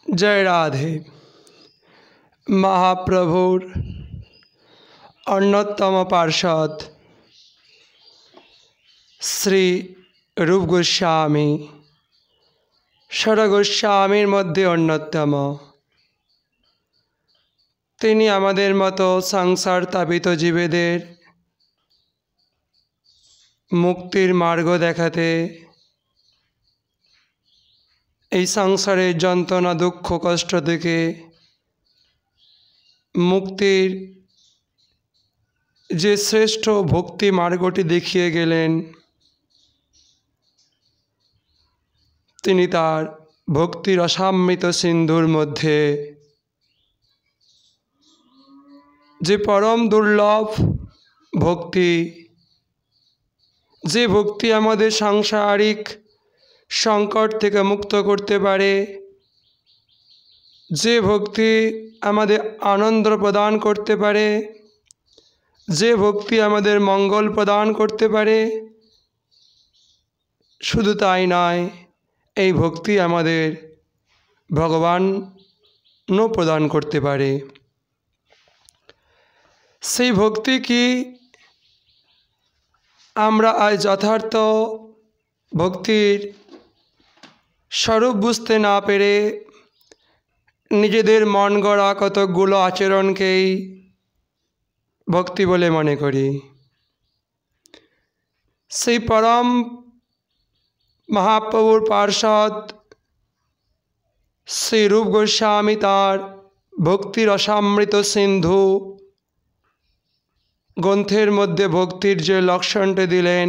जय राधे। महाप्रभुर अन्योत्तम पार्षद श्री रूप गोस्वामी षड्गोस्वामीर मध्य अन्योत्तम। तिनि आमादेर मतो संसार तापित जीवेदेर मुक्तिर मार्ग देखाते এই সংসারের যন্ত্রণা দুঃখ কষ্ট থেকে মুক্তির যে শ্রেষ্ঠ ভক্তি মার্গটি দেখিয়ে গেলেন, তিনি তার ভক্তির অসাম্মিত সিন্ধুর মধ্যে যে পরম দুর্লভ ভক্তি, যে ভক্তি আমাদের সাংসারিক সংকট থেকে মুক্ত করতে পারে, যে ভক্তি আমাদের আনন্দ প্রদান করতে পারে, যে ভক্তি আমাদের মঙ্গল প্রদান করতে পারে, শুধু তাই নয়, এই ভক্তি আমাদের ভগবানও প্রদান করতে পারে। সেই ভক্তি কি আমরা আজ যথার্থ ভক্তির স্বরূপ বুঝতে না পেরে নিজেদের মন গড়া কতকগুলো আচরণকেই ভক্তি বলে মনে করি। সেই পরম মহাপ্রভুর পার্ষদ শ্রী রূপ গোস্বামী তাঁর ভক্তির অসামৃত সিন্ধু গ্রন্থের মধ্যে ভক্তির যে লক্ষণটি দিলেন,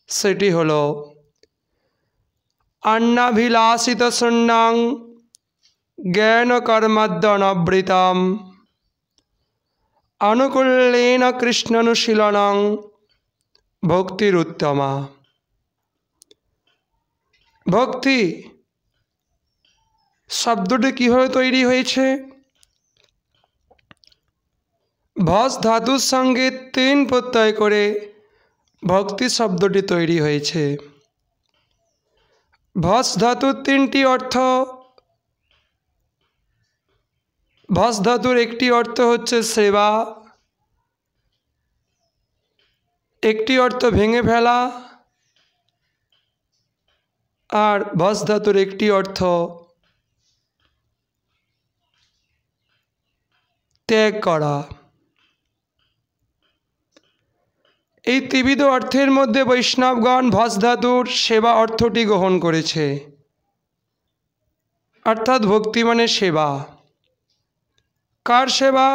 সেটি হল अन्नाभिलाषित शून्यं ज्ञान कर्मद्वनवृतं अनुकूलेन कृष्णानुशीलनं भक्तिरुत्तमा। भक्ति शब्दটি কিভাবে তৈরি হয়েছে? ভস ধাতুর সঙ্গে তিন প্রত্যয় করে ভক্তি শব্দটি তৈরি হয়েছে। ভস ধাতুর তিনটি অর্থ। ভস ধাতুর একটি অর্থ হচ্ছে সেবা, একটি অর্থ ভেঙে ফেলা, আর ভস ধাতুর একটি অর্থ ত্যাগ করা। এই ত্রিবিধ অর্থের মধ্যে বৈষ্ণবগণ ভস ধাতুর সেবা অর্থটি গ্রহণ করেছে, অর্থাৎ ভক্তি মানে সেবা। কার সেবা?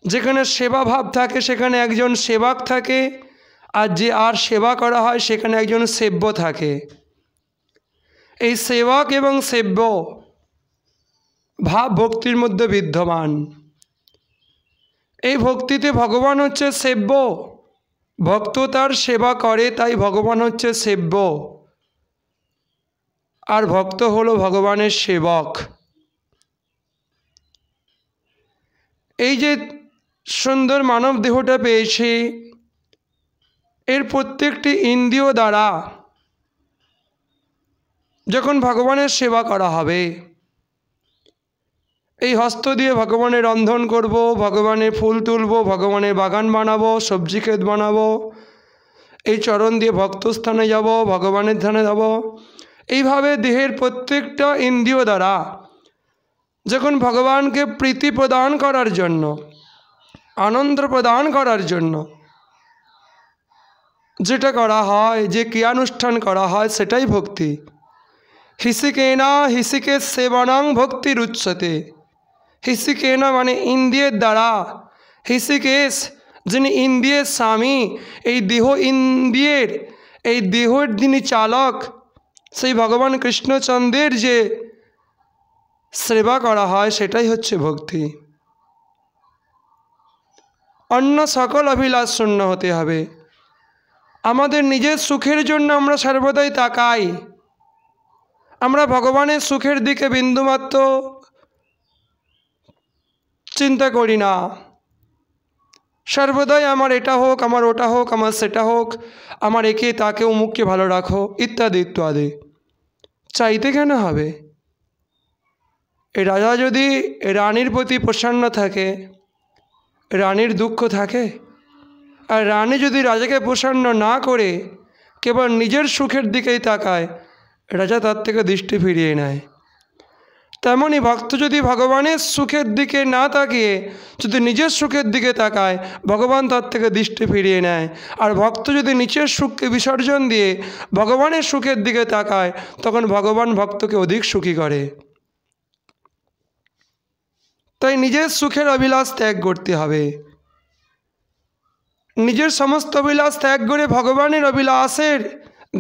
যেখানে সেবা ভাব থাকে সেখানে একজন সেবক থাকে, আর যে আর সেবা করা হয় সেখানে একজন সেব্য থাকে। এই সেবক এবং সেব্য ভাব ভক্তির মধ্যে বিদ্যমান। এই ভক্তিতে ভগবান হচ্ছে সেব্য, ভক্ত তার সেবা করে, তাই ভগবান হচ্ছে সেব্য, আর ভক্ত হলো ভগবানের সেবক। এই যে সুন্দর মানব দেহটা পেয়েছি, এর প্রত্যেকটি ইন্দ্রিয় দ্বারা যখন ভগবানের সেবা করা হবে, এই হস্ত দিয়ে ভগবানের রন্ধন করব, ভগবানের ফুল তুলব, ভগবানের বাগান বানাবো, সবজি ক্ষেত বানাবো, এই চরণ দিয়ে ভক্তস্থানে যাব, ভগবানের ধ্যানে যাব। এইভাবে দেহের প্রত্যেকটা ইন্দ্রিয় দ্বারা যখন ভগবানকে প্রীতি প্রদান করার জন্য, আনন্দ প্রদান করার জন্য যেটা করা হয়, যে ক্রিয়ানুষ্ঠান করা হয়, সেটাই ভক্তি। হিসিকেনা হিসিকেশ সেবনং ভক্তির উচ্চতে। হিসিকেনা মানে ইন্দ্রিয়ের দ্বারা, হিসিকেশ যিনি ইন্দ্রিয়ের স্বামী, এই দেহ ইন্দ্রিয়ের, এই দেহের যিনি চালক, সেই ভগবান কৃষ্ণচন্দ্রের যে সেবা করা হয় সেটাই হচ্ছে ভক্তি। অন্য সকল অভিলাষ শূন্য হতে হবে। আমাদের নিজের সুখের জন্য আমরা সর্বদাই তাকাই, আমরা ভগবানের সুখের দিকে বিন্দুমাত্র চিন্তা করি না। সর্বদাই আমার এটা হোক, আমার ওটা হোক, আমার সেটা হোক, আমার একে তাকে অমুককে ভালো রাখো, ইত্যাদি ইত্যাদি। চাইতে কেন হবে? রাজা যদি রানীর প্রতি প্রসন্ন থাকে, রানীর দুঃখ থাকে? আর রানী যদি রাজাকে প্রসন্ন না করে কেবল নিজের সুখের দিকেই তাকায়, রাজা তার থেকে দৃষ্টি ফিরিয়ে নেয়। তেমনি ভক্ত যদি ভগবানের সুখের দিকে না তাকিয়ে যদি নিজের সুখের দিকে তাকায়, ভগবান তার থেকে দৃষ্টি ফিরিয়ে নেয়। আর ভক্ত যদি নিজের সুখকে বিসর্জন দিয়ে ভগবানের সুখের দিকে তাকায়, তখন ভগবান ভক্তকে অধিক সুখী করে। তাই নিজের সুখের অভিলাষ ত্যাগ করতে হবে। নিজের সমস্ত অভিলাষ ত্যাগ করে ভগবানের অভিলাষের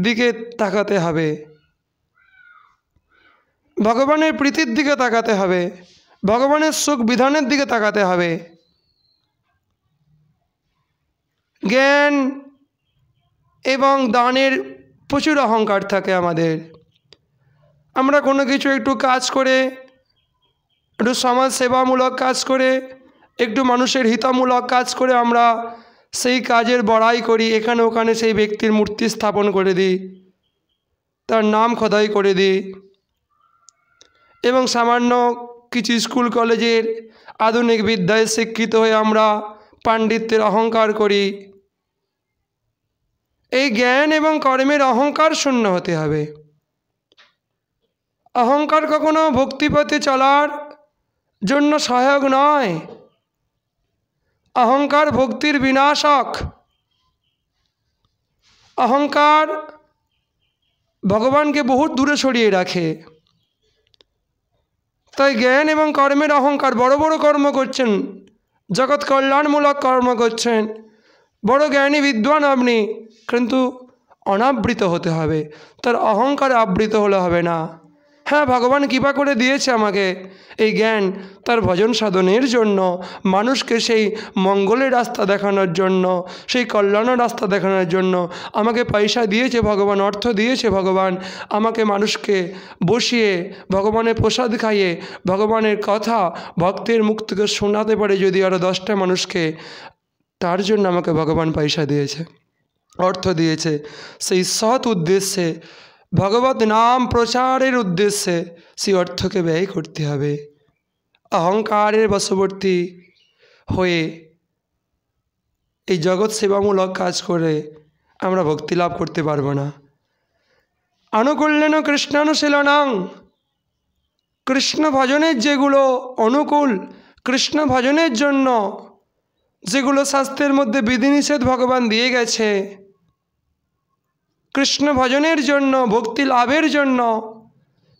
দিকে তাকাতে হবে, ভগবানের প্রীতির দিকে তাকাতে হবে, ভগবানের সুখ বিধানের দিকে তাকাতে হবে। জ্ঞান এবং দানের প্রচুর অহংকার থাকে আমাদের। আমরা কোনো কিছু একটু কাজ করে, একটু সমাজ সেবামূলক কাজ করে, একটু মানুষের হিতমূলক কাজ করে আমরা সেই কাজের বড়াই করি। এখানে ওখানে সেই ব্যক্তির মূর্তি স্থাপন করে দিই, তার নাম খোদাই করে দিই, এবং সামান্য কিছু স্কুল কলেজের আধুনিক বিদ্যায় শিক্ষিত হয়ে আমরা পাণ্ডিত্যের অহংকার করি। এই জ্ঞান এবং কর্মের অহংকার শূন্য হতে হবে। অহংকার কখনো ভক্তিপথে চলার জন্য সহায়ক নয়। অহংকার ভক্তির বিনাশক। অহংকার ভগবানকে বহু দূরে সরিয়ে রাখে। তাই জ্ঞান এবং কর্মের অহংকার, বড় বড় কর্ম করছেন, জগৎ কল্যাণমূলক কর্ম করছেন, বড় জ্ঞানী বিদ্বান আপনি, কিন্তু অনাবৃত হতে হবে, তার অহংকারে আবৃত হলে হবে না। হ্যাঁ, ভগবান কৃপা করে দিয়েছে আমাকে এই জ্ঞান তার ভজন সাধনের জন্য, মানুষকে সেই মঙ্গলের রাস্তা দেখানোর জন্য, সেই কল্যাণের রাস্তা দেখানোর জন্য আমাকে পয়সা দিয়েছে ভগবান, অর্থ দিয়েছে ভগবান, আমাকে মানুষকে বসিয়ে ভগবানের প্রসাদ খাইয়ে ভগবানের কথা ভক্তের মুখ থেকে শোনাতে পারে যদি আরও 10টা মানুষকে, তার জন্য আমাকে ভগবান পয়সা দিয়েছে, অর্থ দিয়েছে। সেই সৎ উদ্দেশ্যে, ভগবত নাম প্রচারের উদ্দেশ্যে সেই অর্থকে ব্যয় করতে হবে। অহংকারের বশবর্তী হয়ে এই জগৎ সেবামূলক কাজ করে আমরা ভক্তি লাভ করতে পারবো না। আনুকূল্যেন কৃষ্ণানুশীলনং, কৃষ্ণ ভজনের যেগুলো অনুকূল, কৃষ্ণ ভজনের জন্য যেগুলো শাস্ত্রের মধ্যে বিধিনিষেধ ভগবান দিয়ে গেছে, কৃষ্ণ ভজনের জন্য, ভক্তি লাভের জন্য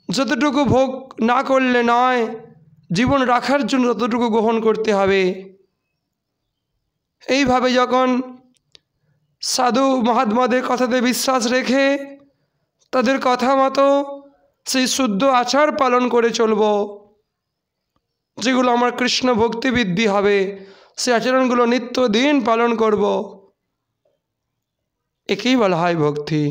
যতটুকু ভোগ না করলে নয়, জীবন রাখার জন্য ততটুকু গ্রহণ করতে হবে। এইভাবে যখন সাধু মহাত্মাদের কথাতে বিশ্বাস রেখে তাদের কথা মতো সেই শুদ্ধ আচার পালন করে চলব, যেগুলো আমার কৃষ্ণ ভক্তি বৃদ্ধি হবে, সেই আচরণগুলো নিত্যদিন পালন করব, একেই বলা হয় ভক্তি।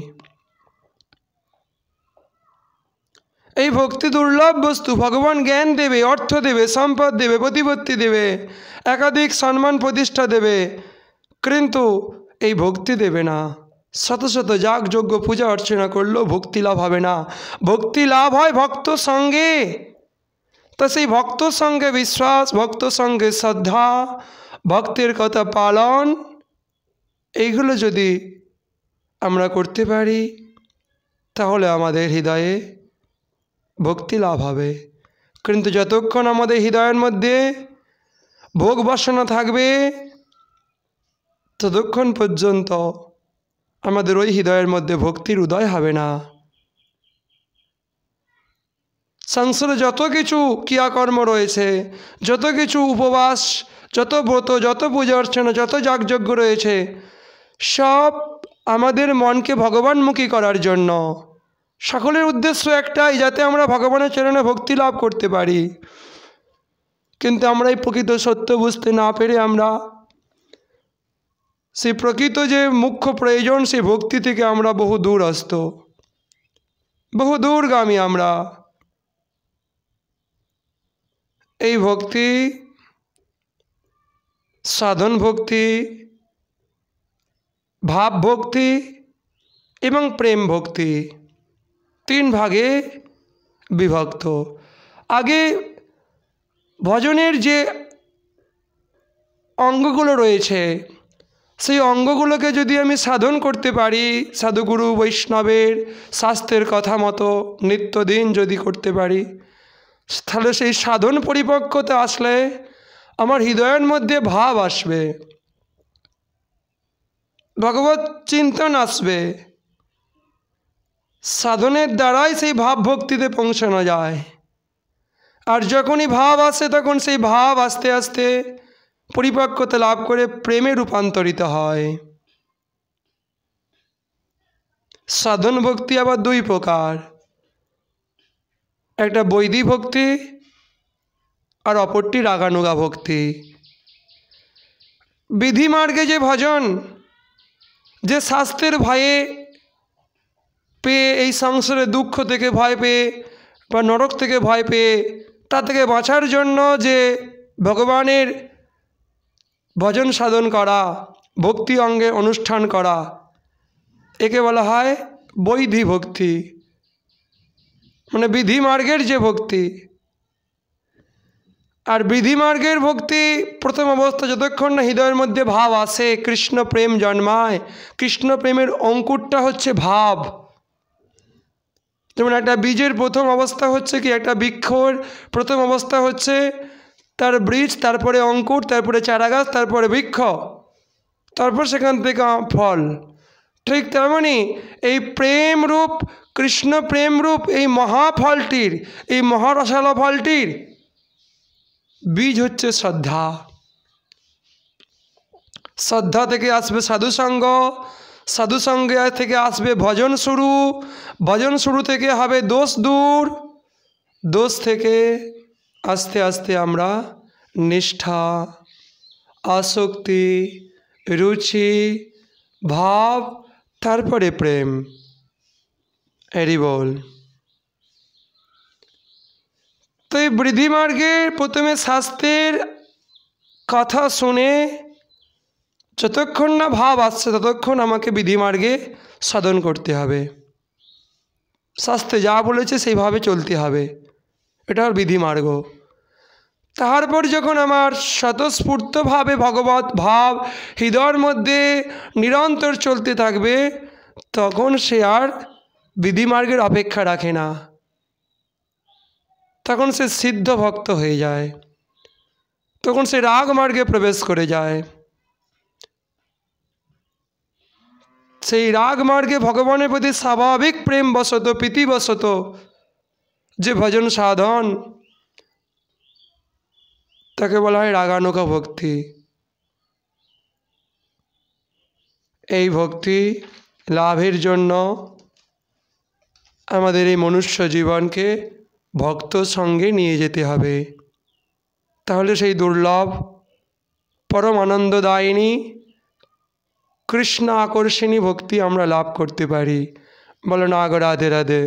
এই ভক্তি দুর্লভ বস্তু। ভগবান জ্ঞান দেবে, অর্থ দেবে, সম্পদ দেবে, প্রতিপত্তি দেবে, একাধিক সম্মান প্রতিষ্ঠা দেবে, কিন্তু এই ভক্তি দেবে না। শত শত যাগ যজ্ঞ পূজা অর্চনা করলেও ভক্তি লাভ হবে না। ভক্তি লাভ হয় ভক্ত সঙ্গে। তো সেই ভক্ত সঙ্গে বিশ্বাস, ভক্ত সঙ্গে শ্রদ্ধা, ভক্তের কথা পালন, এইগুলো যদি আমরা করতে পারি তাহলে আমাদের হৃদয়ে ভক্তি লাভ হবে। কিন্তু যতক্ষণ আমাদের হৃদয়ের মধ্যে ভোগ বাসনা থাকবে, ততক্ষণ পর্যন্ত আমাদের ওই হৃদয়ের মধ্যে ভক্তির উদয় হবে না। সংসারে যত কিছু ক্রিয়াকর্ম রয়েছে, যত কিছু উপবাস, যত ব্রত, যত পূজা অর্চনা, যত যাগযজ্ঞ রয়েছে, সব আমাদের মনকে ভগবানমুখী করার জন্য। সকলের উদ্দেশ্য একটাই, যাতে আমরা ভগবানের চরণে ভক্তি লাভ করতে পারি। কিন্তু আমরা এই প্রকৃত সত্য বুঝতে না পেরে আমরা সেই প্রকৃত যে মুখ্য প্রয়োজন সেই ভক্তি থেকে আমরা বহু দূরস্থ, বহু দূরগামী। আমরা এই ভক্তি, সাধন ভক্তি, ভাব ভক্তি এবং প্রেম ভক্তি, তিন ভাগে বিভক্ত। আগে ভজনের যে অঙ্গগুলো রয়েছে সেই অঙ্গগুলোকে যদি আমি সাধন করতে পারি, সাধুগুরু বৈষ্ণবের শাস্ত্রের কথা মতো নিত্যদিন যদি করতে পারি, তাহলে সেই সাধন পরিপক্কতা আসলে আমার হৃদয়ের মধ্যে ভাব আসবে, ভগবত চিন্তন আসবে। সাধনের দ্বারাই সেই ভাব ভক্তিতে পৌঁছানো যায়। আর যখনই ভাব আসে তখন সেই ভাব আস্তে আস্তে পরিপক্কতা লাভ করে প্রেমে রূপান্তরিত হয়। সাধন ভক্তি আবার দুই প্রকার, একটা বৈদিক ভক্তি আর অপরটি রাগানুগা ভক্তি। বিধিমার্গে যে ভজন, যে শাস্ত্রের ভয়ে পেয়ে এই সংসারে দুঃখ থেকে ভয় পেয়ে বা নরক থেকে ভয় পেয়ে তা থেকে বাঁচার জন্য যে ভগবানের ভজন সাধন করা, ভক্তি অঙ্গে অনুষ্ঠান করা, একে বলা হয় বৈধি ভক্তি, মানে বিধিমার্গের যে ভক্তি। আর বিধিমার্গের ভক্তি প্রথম অবস্থা যতক্ষণ না হৃদয়ের মধ্যে ভাব আসে, কৃষ্ণ প্রেম জন্মায়। কৃষ্ণ প্রেমের অঙ্কুরটা হচ্ছে ভাব। যেমন একটা বীজের প্রথম অবস্থা হচ্ছে কি, একটা বৃক্ষর প্রথম অবস্থা হচ্ছে তার বীজ, তারপরে অঙ্কুর, তারপরে চারাগাছ, তারপরে বৃক্ষ, তারপর সেখান থেকে ফল। ঠিক তেমনি এই প্রেমরূপ, কৃষ্ণ প্রেমরূপ এই মহাফলটির, এই মহারসালো ফলটির বীজ হচ্ছে শ্রদ্ধা। শ্রদ্ধা থেকে আসবে সাধুসঙ্গ, সাধুসঙ্গে থেকে আসবে ভজন শুরু, ভজন শুরু থেকে হবে দোষ দূর, দোষ থেকে আস্তে আস্তে আমরা নিষ্ঠা, আসক্তি, রুচি, ভাব, তারপরে প্রেম। এরই বল। তো এই বৃদ্ধিমার্গে প্রথমে শাস্ত্রের কথা শুনে যতক্ষণ না ভাব আসছে ততক্ষণ আমাকে বিধিমার্গে সাধন করতে হবে। শাস্ত্রে যা বলেছে সেইভাবে চলতে হবে, এটা হল বিধিমার্গ। তারপর যখন আমার স্বতঃস্ফূর্তভাবে ভগবত ভাব হৃদয়ের মধ্যে নিরন্তর চলতে থাকবে, তখন সে আর বিধিমার্গের অপেক্ষা রাখে না, তখন সে সিদ্ধ ভক্ত হয়ে যায়, তখন সে রাগ মার্গে প্রবেশ করে যায়। সেই রাগ মার্গে ভগবানের প্রতি স্বাভাবিক প্রেম বশত, প্রীতিবশত যে ভজন সাধন, তাকে বলা হয় রাগানুগা ভক্তি। এই ভক্তি লাভের জন্য আমাদের এই মনুষ্য জীবনকে ভক্ত সঙ্গে নিয়ে যেতে হবে, তাহলে সেই দুর্লভ পরম আনন্দদায়িনী কৃষ্ণ আকর্ষণী ভক্তি আমরা লাভ করতে পারি। বলো না গো রাধে রাধে।